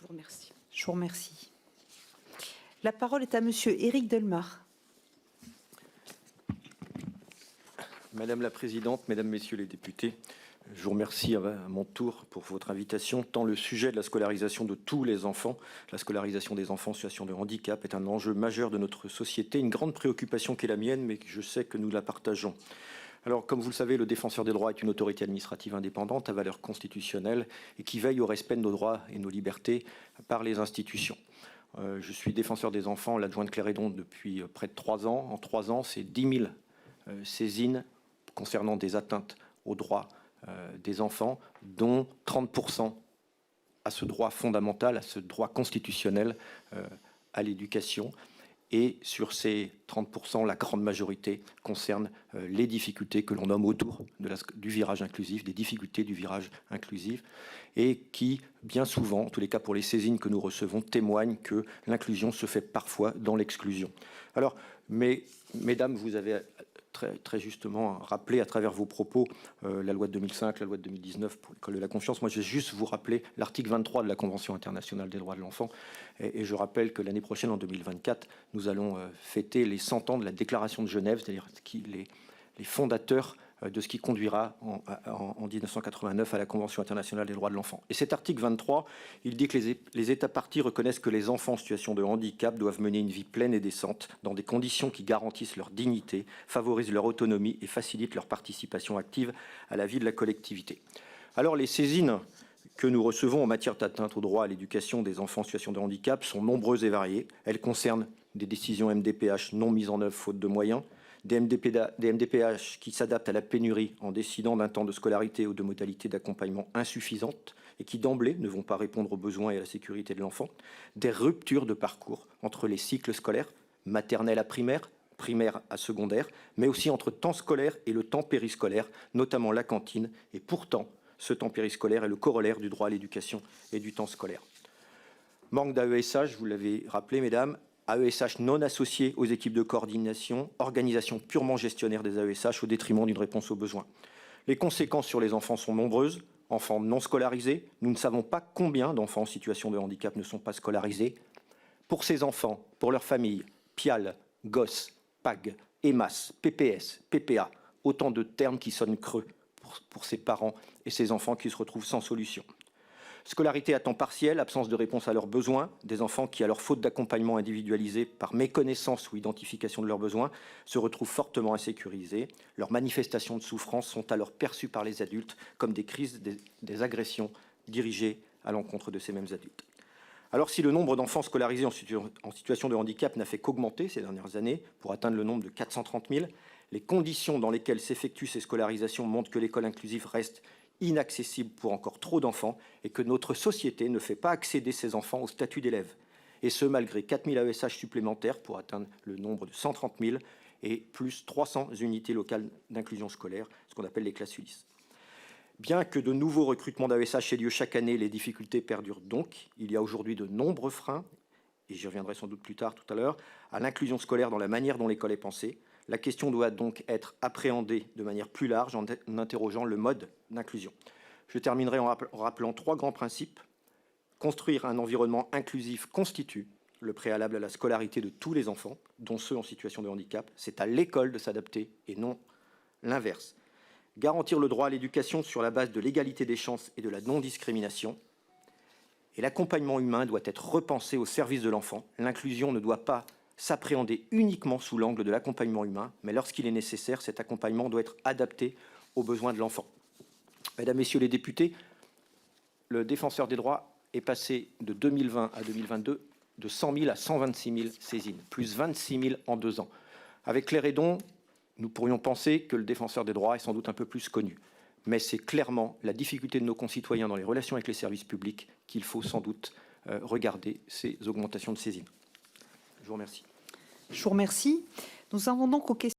vous remercie. Je vous remercie. La parole est à Monsieur Éric Delmar. Madame la Présidente, Mesdames, Messieurs les députés, je vous remercie à mon tour pour votre invitation. Tant le sujet de la scolarisation de tous les enfants, la scolarisation des enfants en situation de handicap est un enjeu majeur de notre société, une grande préoccupation qui est la mienne, mais je sais que nous la partageons. Alors, comme vous le savez, le Défenseur des droits est une autorité administrative indépendante à valeur constitutionnelle et qui veille au respect de nos droits et nos libertés par les institutions. Je suis défenseur des enfants, l'adjoint de Cléredon depuis près de 3 ans. En 3 ans, c'est 10 000 saisines concernant des atteintes aux droits des enfants, dont 30% à ce droit fondamental, à ce droit constitutionnel à l'éducation. Et sur ces 30%, la grande majorité concerne les difficultés que l'on nomme autour du virage inclusif, des difficultés du virage inclusif, et qui, bien souvent, en tous les cas pour les saisines que nous recevons, témoignent que l'inclusion se fait parfois dans l'exclusion. Alors, mesdames, vous avez très justement rappelé à travers vos propos la loi de 2005, la loi de 2019 pour l'école de la confiance. Moi, je vais juste vous rappeler l'article 23 de la Convention internationale des droits de l'enfant. Et je rappelle que l'année prochaine, en 2024, nous allons fêter les 100 ans de la Déclaration de Genève, c'est-à-dire les fondateurs de ce qui conduira en 1989 à la Convention internationale des droits de l'enfant. Et cet article 23, il dit que les États parties reconnaissent que les enfants en situation de handicap doivent mener une vie pleine et décente dans des conditions qui garantissent leur dignité, favorisent leur autonomie et facilitent leur participation active à la vie de la collectivité. Alors les saisines que nous recevons en matière d'atteinte au droit à l'éducation des enfants en situation de handicap sont nombreuses et variées. Elles concernent des décisions MDPH non mises en œuvre faute de moyens, des MDPH qui s'adaptent à la pénurie en décidant d'un temps de scolarité ou de modalités d'accompagnement insuffisantes et qui d'emblée ne vont pas répondre aux besoins et à la sécurité de l'enfant, des ruptures de parcours entre les cycles scolaires, maternelle à primaire, primaire à secondaire, mais aussi entre temps scolaire et le temps périscolaire, notamment la cantine, et pourtant, ce temps périscolaire est le corollaire du droit à l'éducation et du temps scolaire. Manque d'AESH, vous l'avez rappelé, mesdames, AESH non associés aux équipes de coordination, organisation purement gestionnaire des AESH au détriment d'une réponse aux besoins. Les conséquences sur les enfants sont nombreuses. Enfants non scolarisés, nous ne savons pas combien d'enfants en situation de handicap ne sont pas scolarisés. Pour ces enfants, pour leurs familles, PIAL, GOS, PAG, EMAS, PPS, PPA, autant de termes qui sonnent creux pour ces parents et ces enfants qui se retrouvent sans solution. Scolarité à temps partiel, absence de réponse à leurs besoins, des enfants qui, à leur faute d'accompagnement individualisé par méconnaissance ou identification de leurs besoins, se retrouvent fortement insécurisés. Leurs manifestations de souffrance sont alors perçues par les adultes comme des crises, des agressions dirigées à l'encontre de ces mêmes adultes. Alors si le nombre d'enfants scolarisés en situation de handicap n'a fait qu'augmenter ces dernières années, pour atteindre le nombre de 430 000, les conditions dans lesquelles s'effectuent ces scolarisations montrent que l'école inclusive reste inaccessible pour encore trop d'enfants et que notre société ne fait pas accéder ces enfants au statut d'élève. Et ce, malgré 4 000 AESH supplémentaires pour atteindre le nombre de 130 000 et plus 300 unités locales d'inclusion scolaire, ce qu'on appelle les classes ULIS. Bien que de nouveaux recrutements d'AESH aient lieu chaque année, les difficultés perdurent donc. Il y a aujourd'hui de nombreux freins, et j'y reviendrai sans doute plus tard tout à l'heure, à l'inclusion scolaire dans la manière dont l'école est pensée. La question doit donc être appréhendée de manière plus large en interrogeant le mode d'inclusion. Je terminerai en rappelant 3 grands principes. Construire un environnement inclusif constitue le préalable à la scolarité de tous les enfants, dont ceux en situation de handicap. C'est à l'école de s'adapter et non l'inverse. Garantir le droit à l'éducation sur la base de l'égalité des chances et de la non-discrimination. Et l'accompagnement humain doit être repensé au service de l'enfant. L'inclusion ne doit pas s'appréhender uniquement sous l'angle de l'accompagnement humain, mais lorsqu'il est nécessaire, cet accompagnement doit être adapté aux besoins de l'enfant. Mesdames, Messieurs les députés, le Défenseur des droits est passé de 2020 à 2022 de 100 000 à 126 000 saisines, plus 26 000 en 2 ans. Avec Cléredon, nous pourrions penser que le Défenseur des droits est sans doute un peu plus connu. Mais c'est clairement la difficulté de nos concitoyens dans les relations avec les services publics qu'il faut sans doute regarder ces augmentations de saisines. Je vous remercie. Je vous remercie. Nous avons donc aux questions.